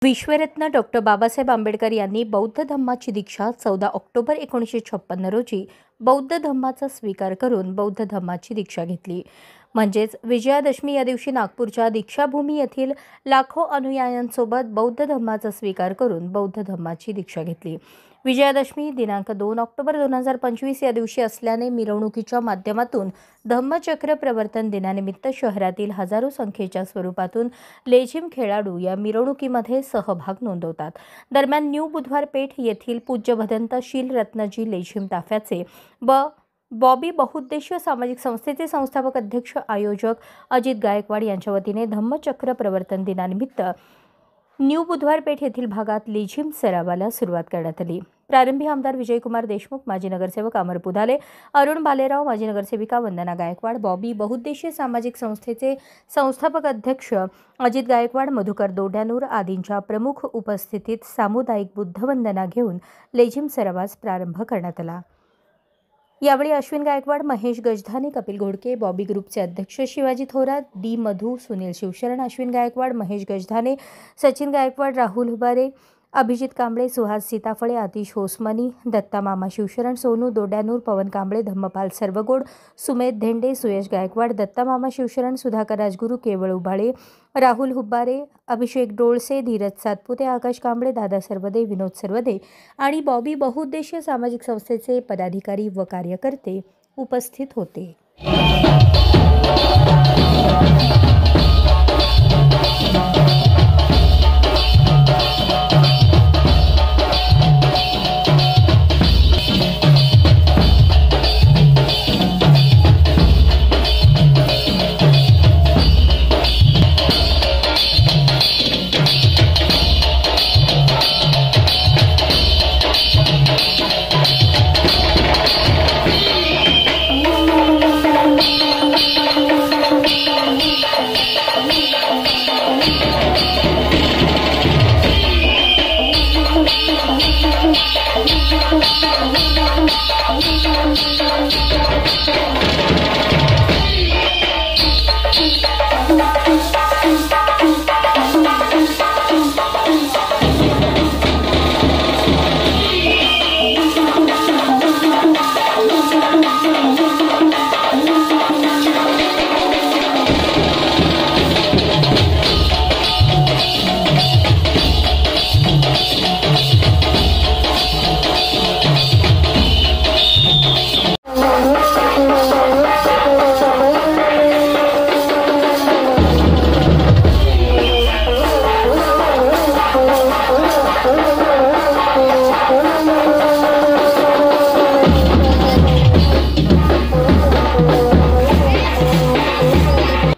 विश्वरत्न doctor Babasaheb Ambedkar यांनी बौद्ध धम्माची दीक्षा 14 October 1956 रोजी बौद्ध धम्माचा स्वीकार करून बौद्ध धम्माची दीक्षा घेतली। म्हणजेच विजयादशमी या दिवशी नागपूरच्या दीक्षाभूमी येथील लाखो अनुयायांसोबत बौद्ध धम्माचा स्वीकार करून बौद्ध धम्माची दीक्षा घेतली। विजयादशमी दिनांक 2 ऑक्टोबर 2025 या दिवशी असल्याने मिरवणुकीच्या माध्यमातून धम्मचक्र प्रवर्तन दिनानिमित्त शहरातील हजारो संख्येच्या स्वरूपातून लेझिम खेळाडू या मिरवणुकीमध्ये सहभाग नोंदवतात। दरम्यान न्यू बुधवार पेठ येथील पूज्य भदंत शीलरत्नजी लेझिम ताफ्याचे बॉबी बहुउद्देशीय सामाजिक संस्थेचे संस्थापक अध्यक्ष आयोजक अजित गायकवाड यांच्या वतीने धम्मचक्र प्रवर्तन दिनानिमित्त न्यू बुधवार पेठ येथील भागात लेझिम सरावाला सुरुवात करण्यात आली। प्रारंभी आमदार विजयकुमार देशमुख, माजी नगरसेवक अमर पुधाले, अरुण बालेराव, माजी नगरसेविका वंदना गायकवाड, बॉबी बहुउद्देशीय सामाजिक संस्थेचे संस्थापक अध्यक्ष अजित गायकवाड, मधुकर दोड्यानूर आदींच्या प्रमुख उपस्थितीत सामुदायिक बुद्धवंदना घेऊन लेझिम सरावास प्रारंभ करण्यात आला। यावेळी अश्विन गायकवाड, महेश गजधाने, कपिल घोडके, बॉबी ग्रुपचे अध्यक्ष शिवाजी थोरात, डी मधू, सुनील शिवशरण, अश्विन गायकवाड, महेश गजधाने, सचिन गायकवाड, राहुल हुबारे, अभिजित कांबळे, सुहास सीताफळे, आतिश होसमनी, दत्ता मामा शिवशरण, सोनू दोड्यानूर, पवन कांबळे, धम्मपाल सर्वगोड, सुमेध धेंडे, सुयश गायकवाड, दत्ता मामा शिवशरण, सुधाकर राजगुरू, केवळ उभाळे, राहुल हुब्बारे, अभिषेक डोळसे, धीरज सातपुते, आकाश कांबळे, दादा सर्वदे, विनोद सर्वदे आणि बॉबी बहुउद्देशीय सामाजिक संस्थेचे पदाधिकारी व कार्यकर्ते उपस्थित होते।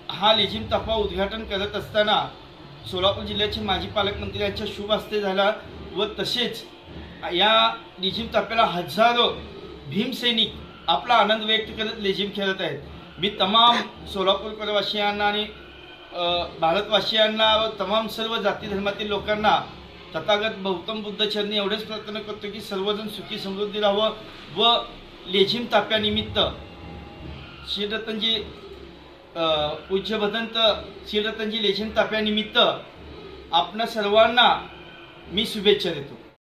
हा लेझिम ताफा उद्घाटन करत असताना सोलापूर जिल्ह्याचे माजी पालकमंत्री यांच्या शुभ हस्ते झाला व तसेच या लेझिम ताफ्याला हजारो भीमसैनिक आपला आनंद व्यक्त करत लेझिम खेळत आहेत। मी तमाम सोलापूरकरवासियांना आणि भारतवासियांना व तमाम सर्व जाती धर्मातील लोकांना तथागत गौतम बुद्ध चरणी एवढेच प्रार्थना करतो की सर्वजण सुखी समृद्धी राहावं व लेझिम ताफ्यानिमित्त शीलरत्नजी पूज्य भदंत शीलरत्नजी लेझिम ताफ्यानिमित्त आपणा सर्वांना मी शुभेच्छा देतो।